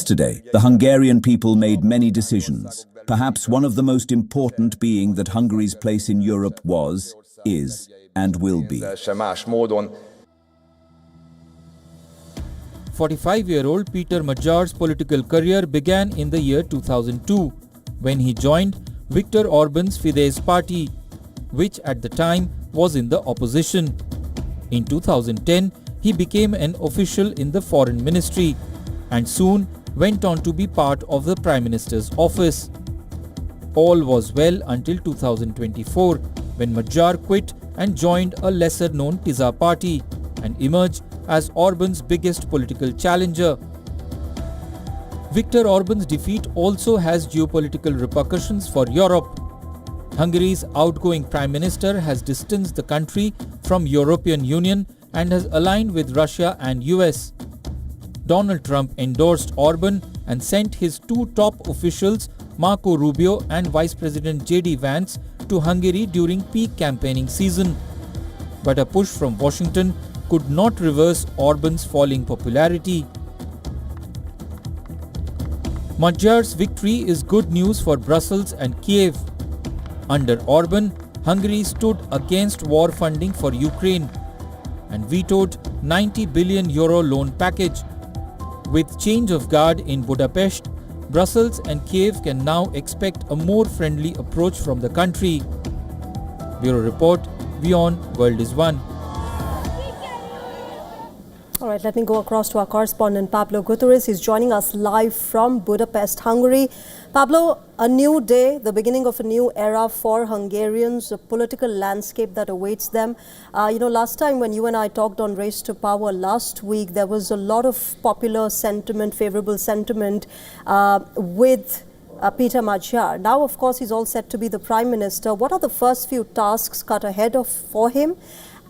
Yesterday, the Hungarian people made many decisions, perhaps one of the most important being that Hungary's place in Europe was, is, and will be. 45-year-old Peter Magyar's political career began in the year 2002, when he joined Viktor Orban's Fidesz party, which at the time was in the opposition. In 2010, he became an official in the foreign ministry and soon went on to be part of the Prime Minister's office. All was well until 2024, when Magyar quit and joined a lesser-known TISA party and emerged as Orban's biggest political challenger. Viktor Orban's defeat also has geopolitical repercussions for Europe. Hungary's outgoing Prime Minister has distanced the country from European Union and has aligned with Russia and US. Donald Trump endorsed Orban and sent his two top officials, Marco Rubio and Vice President J.D. Vance, to Hungary during peak campaigning season. But a push from Washington could not reverse Orban's falling popularity. Magyar's victory is good news for Brussels and Kiev. Under Orban, Hungary stood against war funding for Ukraine and vetoed €90 billion loan package. With change of guard in Budapest, Brussels and Kiev can now expect a more friendly approach from the country. Bureau Report, WION World is One. All right, let me go across to our correspondent Pablo Gutierrez. He's joining us live from Budapest, Hungary. Pablo, a new day, the beginning of a new era for Hungarians, a political landscape that awaits them. Last time when you and I talked on Race to Power last week, there was a lot of popular sentiment, favorable sentiment with Peter Magyar. Now, of course, he's all set to be the Prime Minister. What are the first few tasks cut ahead for him?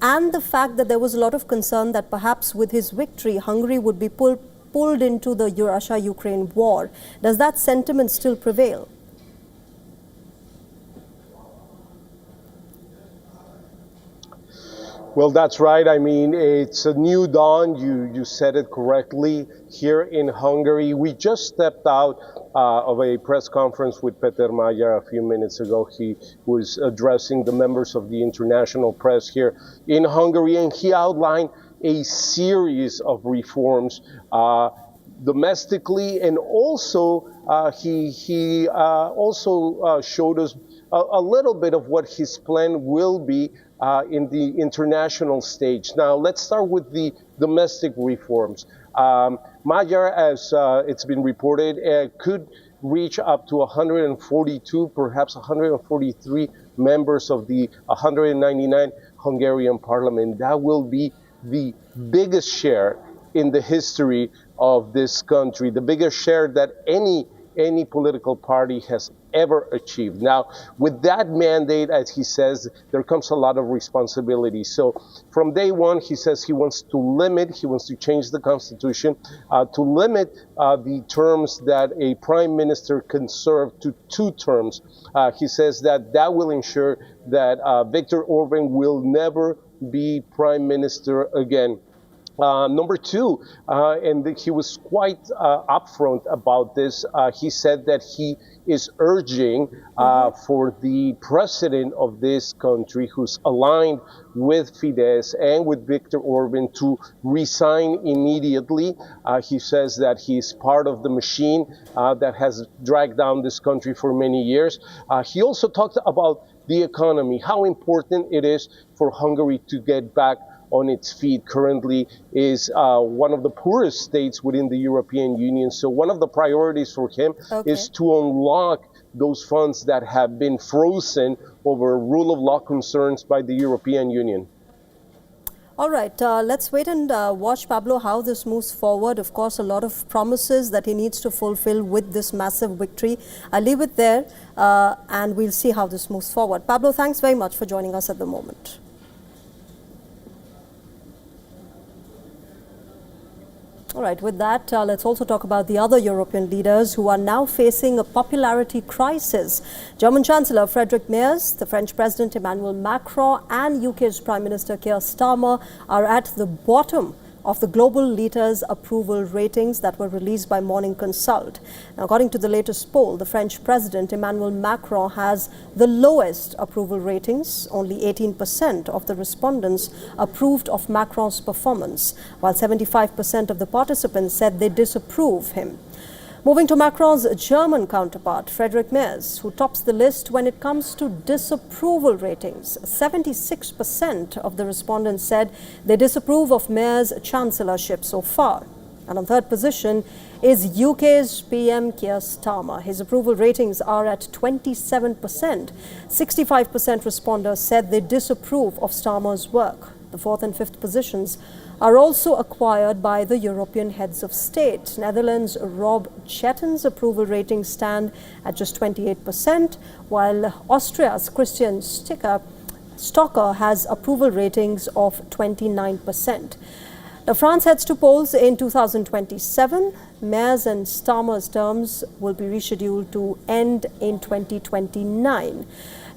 And the fact that there was a lot of concern that perhaps with his victory, Hungary would be pulled into the Russia-Ukraine war. Does that sentiment still prevail? Well, that's right. I mean, it's a new dawn. You said it correctly. Here in Hungary, we just stepped out of a press conference with Peter Magyar a few minutes ago. He was addressing the members of the international press here in Hungary, and he outlined a series of reforms domestically, and also he also showed us a little bit of what his plan will be in the international stage. Now, let's start with the domestic reforms. Magyar, as it's been reported, could reach up to 142, perhaps 143 members of the 199 Hungarian parliament. That will be the biggest share in the history of this country, the biggest share that any political party has ever achieved. Now, with that mandate, as he says, there comes a lot of responsibility. So from day one, he says he wants to change the constitution, to limit the terms that a prime minister can serve to 2 terms. He says that will ensure that Viktor Orban will never be prime minister again. Number 2, and he was quite upfront about this, he said that he is urging for the president of this country, who's aligned with Fidesz and with Viktor Orban, to resign immediately. He says that he's part of the machine that has dragged down this country for many years. He also talked about the economy, how important it is for Hungary to get back on its feet. Currently is one of the poorest states within the European Union. So one of the priorities for him is to unlock those funds that have been frozen over rule of law concerns by the European Union. All right, let's wait and watch, Pablo, how this moves forward. Of course, a lot of promises that he needs to fulfill with this massive victory. I'll leave it there and we'll see how this moves forward. Pablo, thanks very much for joining us at the moment. All right, with that, let's also talk about the other European leaders who are now facing a popularity crisis. German Chancellor Friedrich Merz, the French President Emmanuel Macron, and UK's Prime Minister Keir Starmer are at the bottom of the global leaders' approval ratings that were released by Morning Consult. Now, according to the latest poll, the French President Emmanuel Macron has the lowest approval ratings. Only 18% of the respondents approved of Macron's performance, while 75% of the participants said they disapprove him. Moving to Macron's German counterpart, Friedrich Merz, who tops the list when it comes to disapproval ratings. 76% of the respondents said they disapprove of Merz's chancellorship so far. And on third position is UK's PM Keir Starmer. His approval ratings are at 27%. 65% responders said they disapprove of Starmer's work. The fourth and fifth positions are also acquired by the European heads of state. Netherlands' Rob Chetten's approval ratings stand at just 28%, while Austria's Christian Stocker has approval ratings of 29%. Now, France heads to polls in 2027. Merz and Starmer's terms will be rescheduled to end in 2029.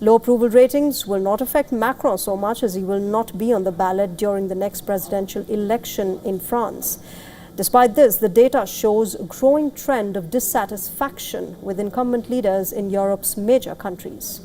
Low approval ratings will not affect Macron so much, as he will not be on the ballot during the next presidential election in France. Despite this, the data shows a growing trend of dissatisfaction with incumbent leaders in Europe's major countries.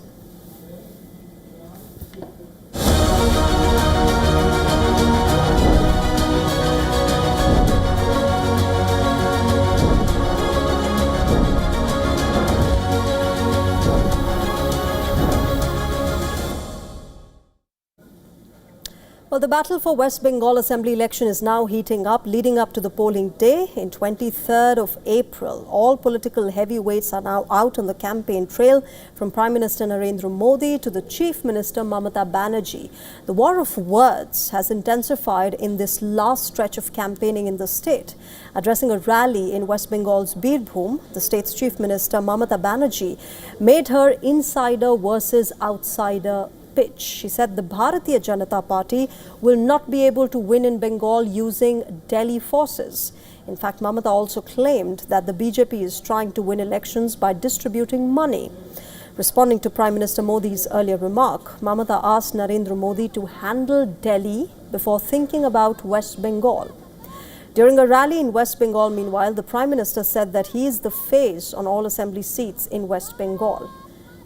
Well, the battle for West Bengal Assembly election is now heating up, leading up to the polling day in 23rd of April. All political heavyweights are now out on the campaign trail, from Prime Minister Narendra Modi to the Chief Minister Mamata Banerjee. The war of words has intensified in this last stretch of campaigning in the state. Addressing a rally in West Bengal's Birbhum, the state's Chief Minister Mamata Banerjee made her insider versus outsider pitch. She said the Bharatiya Janata Party will not be able to win in Bengal using Delhi forces. In fact, Mamata also claimed that the BJP is trying to win elections by distributing money. Responding to Prime Minister Modi's earlier remark, Mamata asked Narendra Modi to handle Delhi before thinking about West Bengal. During a rally in West Bengal, meanwhile, the Prime Minister said that he is the face on all assembly seats in West Bengal.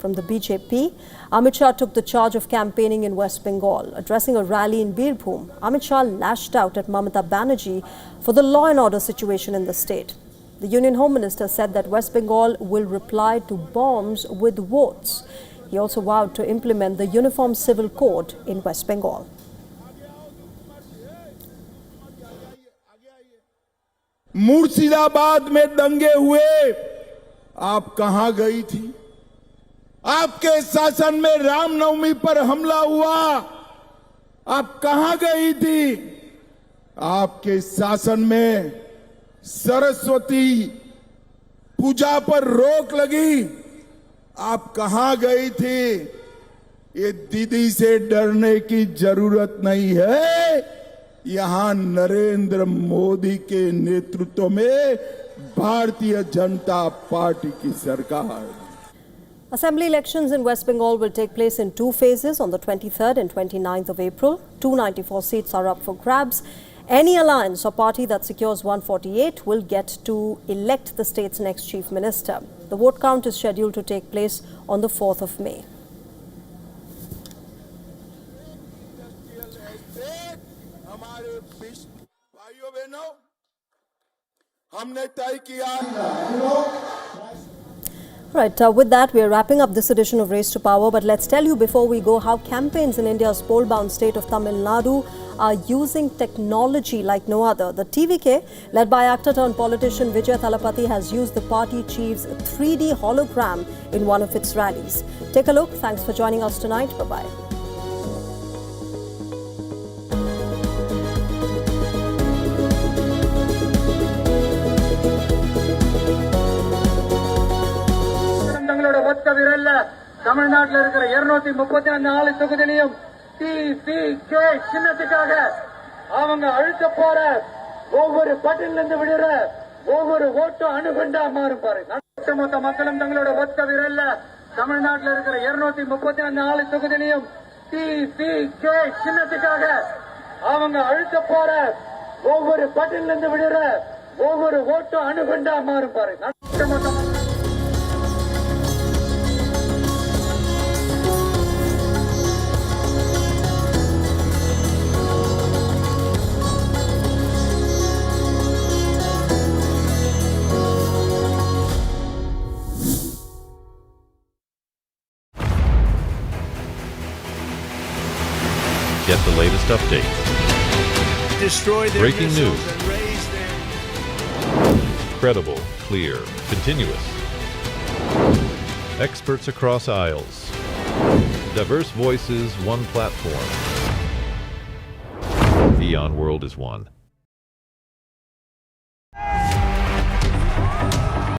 From the BJP, Amit Shah took the charge of campaigning in West Bengal. Addressing a rally in Birbhum, Amit Shah lashed out at Mamata Banerjee for the law and order situation in the state. The Union Home Minister said that West Bengal will reply to bombs with votes. He also vowed to implement the Uniform Civil Code in West Bengal. Murshidabad में दंगे हुए, आप कहां गई थी? आपके शासन में रामनवमी पर हमला हुआ, आप कहां गई थी? आपके शासन में सरस्वती पूजा पर रोक लगी, आप कहां गई थी? ये दीदी से डरने की जरूरत नहीं है। यहां नरेंद्र मोदी के नेतृत्व में भारतीय जनता पार्टी की सरकार। Assembly elections in West Bengal will take place in two phases on the 23rd and 29th of April. 294 seats are up for grabs. Any alliance or party that secures 148 will get to elect the state's next chief minister. The vote count is scheduled to take place on the 4th of May. Right, with that, we are wrapping up this edition of Race to Power. But let's tell you before we go how campaigns in India's poll-bound state of Tamil Nadu are using technology like no other. The TVK, led by actor-turned-politician Vijay Thalapathy, has used the party chief's 3D hologram in one of its rallies. Take a look. Thanks for joining us tonight. Bye-bye. தமிழ்நாட்டில் இருக்கிற 234 தொகுதியிலும் TVK சின்னத்துக்காக அவங்க அழுத்த போற ஒவ்வொரு பட்டன்ல இருந்து விடுற ஒவ்வொரு ஓட்டும் அணுகுண்டா மாறும் பாருங்க. ஒட்டுமொத்த மக்களும் தங்களோட ஒத்த விரல்ல தமிழ்நாட்டில் இருக்கிற 234 தொகுதியிலும் TVK சின்னத்துக்காக அவங்க அழுத்த போற ஒவ்வொரு பட்டன்ல இருந்து விடுற ஒவ்வொரு ஓட்டும் அணுகுண்டா மாறும் பாருங்க. Get the latest updates. Destroy their Breaking missiles news. and raise their Credible, clear, continuous. Experts across aisles. Diverse voices, one platform. WION World is one.